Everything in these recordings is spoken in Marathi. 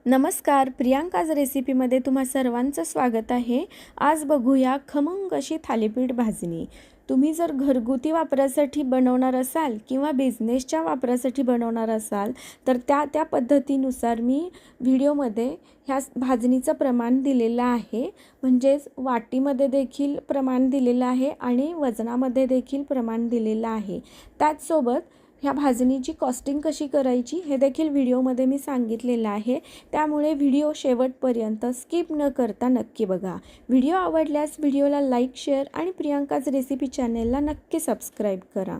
नमस्कार, प्रियांकाज रेसिपीमध्ये तुम्हा सर्वांचं स्वागत आहे। आज बघूया खमंग अशी थालीपीठ भाजणी। तुम्ही जर घरगुती वापरासाठी बनवणार असाल किंवा बिझनेसच्या वापरासाठी बनवणार असाल तर त्या पद्धतीनुसार मी व्हिडिओमध्ये ह्या भाजणीचं प्रमाण दिलेलं आहे। म्हणजेच वाटीमध्ये देखील प्रमाण दिलेलं आहे आणि वजनामध्ये देखील प्रमाण दिलेलं आहे। त्याचसोबत ह्या भाजणीची कॉस्टिंग कशी करायची हे देखील व्हिडिओमध्ये मी सांगितलेलं आहे। त्यामुळे व्हिडिओ शेवटपर्यंत स्किप न करता नक्की बघा। व्हिडिओ आवडल्यास व्हिडिओला लाईक, शेअर आणि प्रियांकाज रेसिपी चॅनेलला नक्की सबस्क्राईब करा।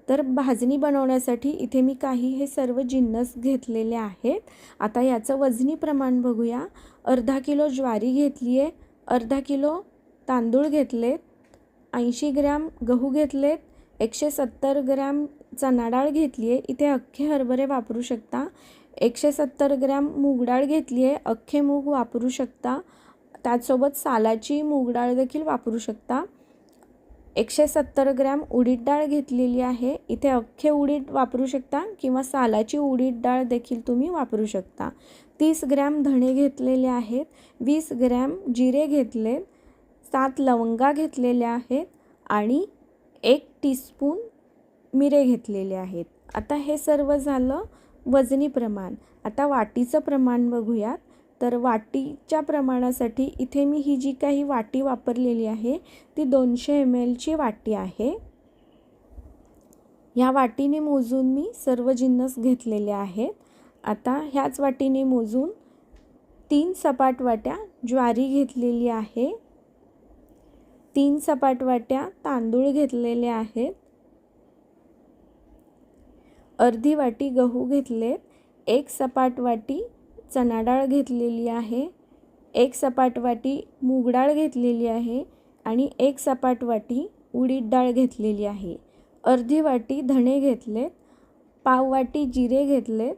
तर भाजणी बनवण्यासाठी इथे मी काही हे सर्व जिन्नस घेतलेले आहेत। आता याचं वजनी प्रमाण बघूया। अर्धा किलो ज्वारी घेतली आहे, अर्धा किलो तांदूळ घेतलेत, 80 ग्रॅम गहू घेतलेत, 170 ग्रॅम चणा डाळ घेतली आहे। इथे अख्खे हरभरे वापरू शकता। 170 ग्रॅम मूग डाळ घेतली आहे, अख्खे मूग वापरू शकता। त्यासोबत सालाची मूग डाळ देखील वापरू शकता। 170 ग्रॅम उडीद डाळ घेतलेली आहे। इथे अख्खे उडीद वापरू शकता किंवा सालाची उडीद डाळ देखील तुम्ही वापरू शकता। 30 ग्रॅम धणे घेतलेले आहेत, 20 ग्रॅम जिरे घेतलेत, 7 लवंगा घेतलेल्या आहेत आणि 1 टीस्पून मिरे घेतलेले आहेत। आता हे सर्व झालं वजनी प्रमाण। आता वाटीचं प्रमाण बघूयात। तर वाटीच्या प्रमाणासाठी इथे मी ही जी काही वाटी वापरलेली आहे ती 200 ml ची वाटी आहे। ह्या वाटीने मोजून मी सर्व जिन्नस घेतलेले आहेत। आता ह्याच वाटीने मोजून 3 सपाट वाट्या ज्वारी घेतलेली आहे, 3 सपाट वाट्या तांदूळ घेतलेले आहेत, अर्धी वाटी गहू घेतलेत, 1 सपाट वाटी चणा डाळ घेतलेली आहे, 1 सपाट वाटी मूग डाळ घेतलेली आहे आणि 1 सपाट वाटी उडीद डाळ घेतलेली आहे। अर्धी वाटी धणे घेतलेत, पाव वाटी जिरे घेतलेत,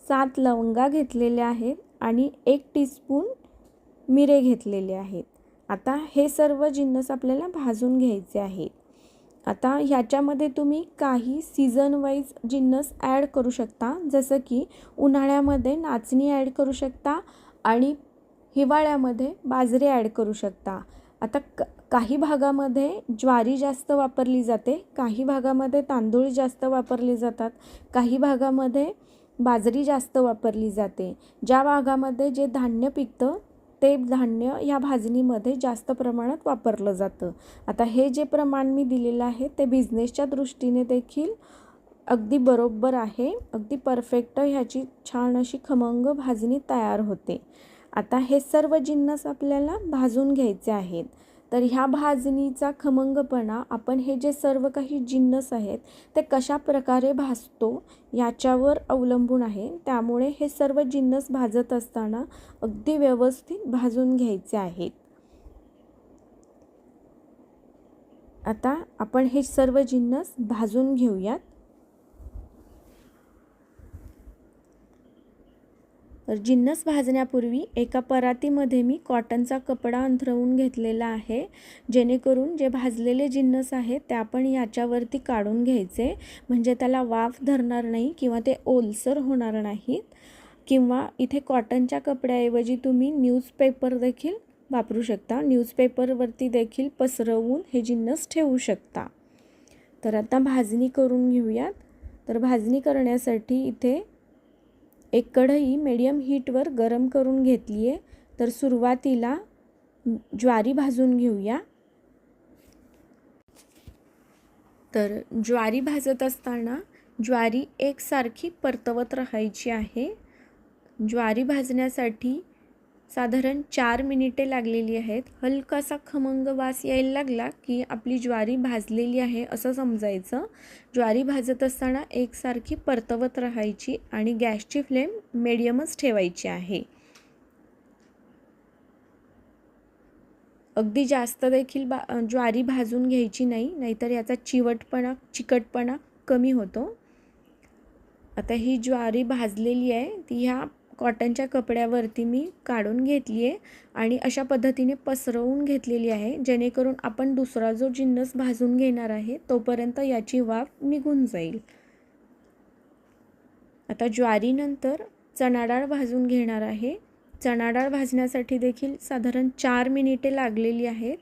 7 लवंगा घेतलेल्या आहेत आणि 1 टीस्पून मिरे घेतलेले आहेत। आता हे सर्व जिन्नस आपल्याला भाजून घ्यायचे आहेत। आता ह्याच्यामध्ये तुम्ही काही सीझन वाईज जिन्नस ॲड करू शकता, जसं की उन्हाळ्यामध्ये नाचणी ॲड करू शकता आणि हिवाळ्यामध्ये बाजरी ॲड करू शकता। आता काही भागामध्ये ज्वारी जास्त वापरली जाते, काही भागामध्ये तांदूळ जास्त वापरले जातात, काही भागामध्ये बाजरी जास्त वापरली जाते। ज्या भागामध्ये जे धान्य पिकतं ते धान्य या भाजणीमध्ये जास्त प्रमाणात वापरलं जातं। आता हे जे प्रमाण मी दिलेलं आहे ते बिझनेसच्या दृष्टीने देखील अगदी बरोबर आहे, अगदी परफेक्ट ह्याची छान अशी खमंग भाजणी तयार होते। आता हे सर्व जिन्नस आपल्याला भाजून घ्यायचे आहेत। तर ह्या भाजणीचा खमंगपणा आपण हे जे सर्व काही जिन्नस आहेत ते कशा प्रकारे भाजतो याच्यावर अवलंबून आहे। त्यामुळे हे सर्व जिन्नस भाजत असताना अगदी व्यवस्थित भाजून घ्यायचे आहेत। आता आपण हे सर्व जिन्नस भाजून घेऊयात। तर जिन्नस भाजण्यापूर्वी एका परातीमध्ये मी कॉटनचा कपडा अंथरवून घेतलेला आहे, जेणेकरून जे भाजलेले जिन्नस आहेत ते आपण याच्यावरती काढून घ्यायचे, म्हणजे त्याला वाफ धरणार नाही किंवा ते ओलसर होणार नाहीत। किंवा इथे कॉटनच्या कपड्याऐवजी तुम्ही न्यूजपेपर देखील वापरू शकता, न्यूजपेपरवरती देखील पसरवून हे जिन्नस ठेवू शकता। तर आता भाजणी करून घेऊयात। तर भाजणी करण्यासाठी इथे एक कढई मीडियम हीटवर गरम करून घेतली आहे। तर सुरुवातीला ज्वारी भाजून घेऊया। तर ज्वारी भाजत असताना ज्वारी एकसारखी परतवत राहायची आहे। ज्वारी भाजण्यासाठी साधारण 4 मिनिटे लागलेली आहेत। हलकासा खमंग वास यायला लागला की आपली ज्वारी भाजलेली आहे असं समजायचं। ज्वारी भाजत असताना एकसारखी परतवत राहायची आणि गॅसची फ्लेम मीडियमच ठेवायची आहे। अगदी जास्त देखील ज्वारी भाजून घ्यायची नाही, नाहीतर याचा चिकटपणा कमी होतो। आता ही ज्वारी भाजलेली आहे ती ह्या कॉटनच्या कपड्यावरती मी काढून घेतली आहे आणि अशा पद्धतीने पसरवून घेतलेली आहे, जेणेकरून आपण दुसरा जो जिन्नस भाजून घेणार आहे तोपर्यंत याची वाफ निघून जाईल। आता ज्वारीनंतर चणा डाळ भाजून घेणार आहे। चणा डाळ भाजण्यासाठी देखील साधारण 4 मिनिटे लागलेली आहेत।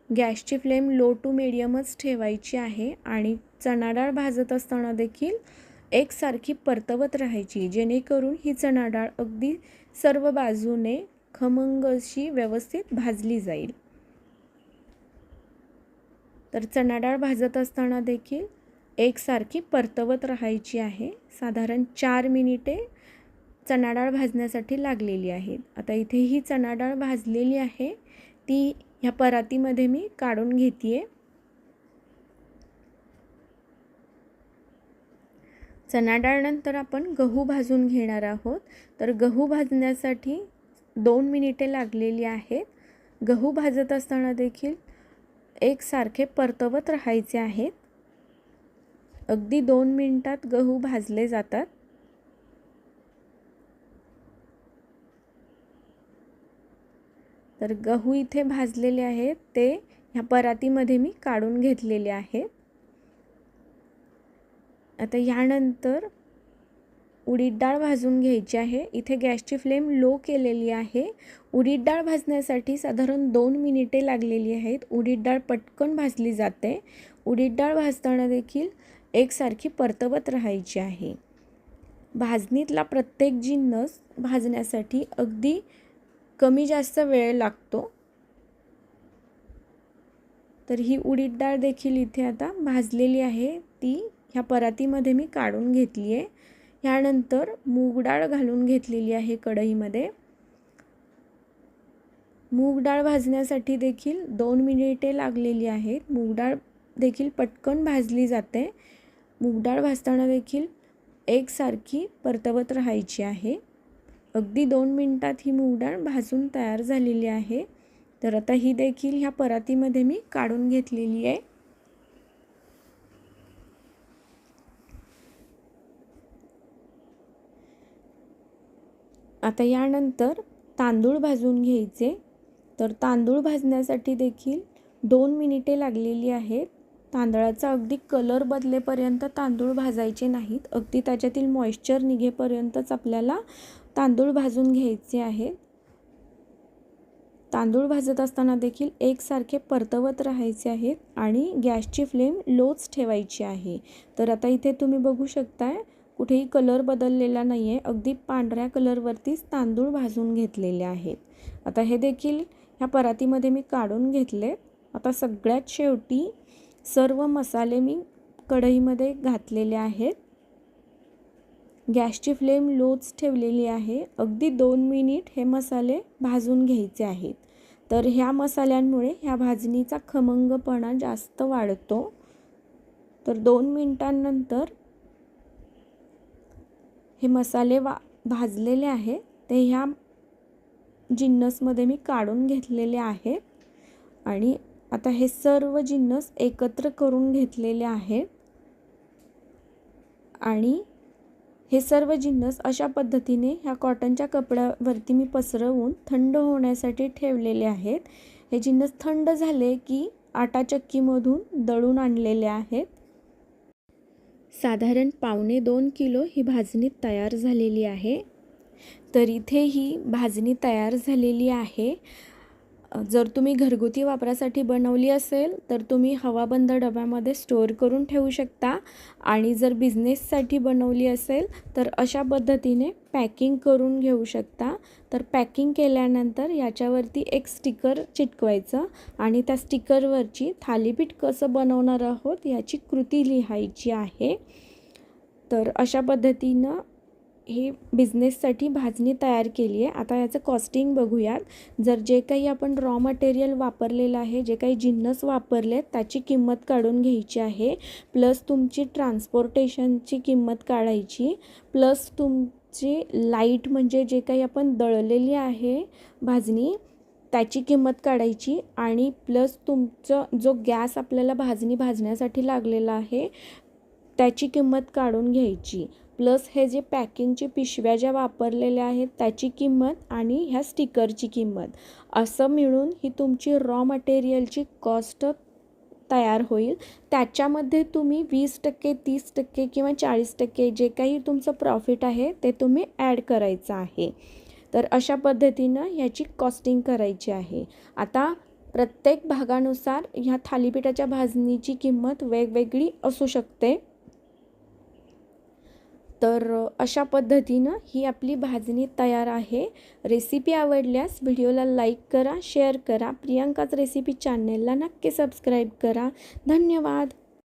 गॅसची फ्लेम लो टू मीडियमच ठेवायची आहे आणि चणा डाळ भाजत असताना देखील एकसारखी परतवत राहायची, जेणेकरून ही चणा डाळ अगदी सर्व बाजूने खमंग अशी व्यवस्थित भाजली जाईल। तर चणा डाळ भाजत असताना देखील एकसारखी परतवत राहायची आहे। साधारण 4 मिनिटे चणा डाळ भाजण्यासाठी लागलेली आहेत। आता इथे ही चणा डाळ भाजलेली आहे, ती ह्या परातीमध्ये मी काढून घेते। चणा डाळ नंतर आपण गहू भाजून घेणार आहोत। तर गहू भाजण्यासाठी 2 मिनिटे लागलेली आहेत। गहू भाजत असताना देखील एकसारखे परतवत राहायचे आहेत। अगदी 2 मिनिटात गहू भाजले जातात। तर गहू इथे भाजलेले आहेत, ते ह्या परातीमध्ये मी काढून घेतलेले आहेत। आता यानंतर उडीद डाळ भाजून घ्यायची आहे। इथे गॅसची फ्लेम लो केलेली आहे। उडीद डाळ भाजण्यासाठी साधारण 2 मिनिटे लागलेली आहेत। उडीद डाळ पटकन भाजली जाते। उडीद डाळ भाजताना देखील एकसारखी परतवत राहायची आहे। भाजणीतला प्रत्येक जिन्नस भाजण्यासाठी अगदी कमी जास्त वेळ लागतो। तर ही उडीद डाळ देखील इथे आता भाजलेली आहे, ती ह्या परातीमध्ये मी काढून घेतली आहे। यानंतर मूग डाळ घालून घेतलेली आहे कढईमध्ये। मूग डाळ भाजण्यासाठी देखील 2 मिनिटे लागलेली आहेत। मूग डाळ देखील पटकन भाजली जाते। मूग डाळ भाजताना देखील एकसारखी परतवत राहायची आहे। अगदी 2 मिनिटात ही मूग डाळ भाजून तयार झालेली आहे। तर आता ही देखील ह्या परातीमध्ये मी काढून घेतलेली आहे। आता यानंतर तांदूळ भाजून घ्यायचे। तर तांदूळ भाजण्यासाठी देखील 2 मिनिटे लागलेली आहेत। तांदळाचा अगदी कलर बदलेपर्यंत तांदूळ भाजायचे नाहीत, अगदी त्याच्यातील मॉइश्चर निघेपर्यंतच आपल्याला तांदूळ भाजून घ्यायचे आहेत। तांदूळ भाजत असताना देखील एकसारखे परतवत राहायचे आहेत आणि गॅसची फ्लेम लोच ठेवायची आहे। तर आता इथे तुम्ही बघू शकताय, कुठेही कलर बदललेला नाही आहे, अगदी पांढऱ्या कलरवरतीच तांदूळ भाजून घेतलेले आहेत। आता हे देखील ह्या परातीमध्ये मी काढून घेतले। आता सगळ्यात शेवटी सर्व मसाले मी कढईमध्ये घातलेले आहेत। गॅसची फ्लेम लोच ठेवलेली आहे। अगदी 2 मिनिट हे मसाले भाजून घ्यायचे आहेत। तर ह्या मसाल्यांमुळे ह्या भाजणीचा खमंगपणा जास्त वाढतो। तर 2 मिनिटांनंतर हे मसाले भाजलेले आहेत, ते ह्या जिन्नसमध्ये मी काढून घेतलेले आहेत आणि आता हे सर्व जिन्नस एकत्र करून घेतलेले आहेत आणि हे सर्व जिन्नस अशा पद्धतीने ह्या कॉटनच्या कपड्यावरती मी पसरवून थंड होण्यासाठी ठेवलेले आहेत। हे जिन्नस थंड झाले की आटा चक्कीमधून दळून आणलेले आहेत। साधारण 1.25 किलो ही भाजणी तयार झालेली आहे। तर इथे ही भाजणी तयार झालेली आहे। जर तुम्ही घरगुती वापरासाठी बनवली असेल तर तुम्ही हवाबंद डब्यामध्ये स्टोअर करून ठेवू शकता आणि जर बिझनेससाठी बनवली असेल तर अशा पद्धतीने पॅकिंग करून घेऊ शकता। तर पॅकिंग केल्यानंतर याच्यावरती एक स्टिकर चिटकवायचं आणि त्या स्टिकरवरची थालीपीठ कसं बनवणार आहोत याची कृती लिहायची आहे। तर अशा पद्धतीनं ही बिझनेससाठी भाजणी तयार केली आहे। आता याचं कॉस्टिंग बघूयात। जर जे काही आपण रॉ मटेरियल वापरलेलं आहे, जे काही जिन्नस वापरले त्याची किंमत काढून घ्यायची आहे, प्लस तुमची ट्रान्सपोर्टेशनची किंमत काढायची, प्लस तुमची लाईट म्हणजे जे काही आपण दळलेली आहे भाजणी त्याची किंमत काढायची आणि प्लस तुमचं जो गॅस आपल्याला भाजणी भाजण्यासाठी लागलेला आहे त्याची किंमत काढून घ्यायची, प्लस हे जे पॅकिंगची पिशव्या ज्या वापरलेल्या आहेत त्याची किंमत आणि ह्या स्टिकरची किंमत, असं मिळून ही तुमची रॉ मटेरियलची कॉस्ट तयार होईल. त्याच्यामध्ये तुम्ही 20%, 30% किंवा 40% जे काही तुमचं प्रॉफिट आहे ते तुम्ही ॲड करायचं आहे. तर अशा पद्धतीनं ह्याची कॉस्टिंग करायची आहे. आता प्रत्येक भागानुसार ह्या थालीपीठाच्या भाजणीची किंमत वेगवेगळी असू शकते. तर अशा पद्धतीनं ही आपली भाजणी तयार आहे. रेसिपी आवडल्यास व्हिडिओला लाईक करा, शेअर करा. प्रियांकाच रेसिपी चॅनेलला नक्की सबस्क्राईब करा. धन्यवाद.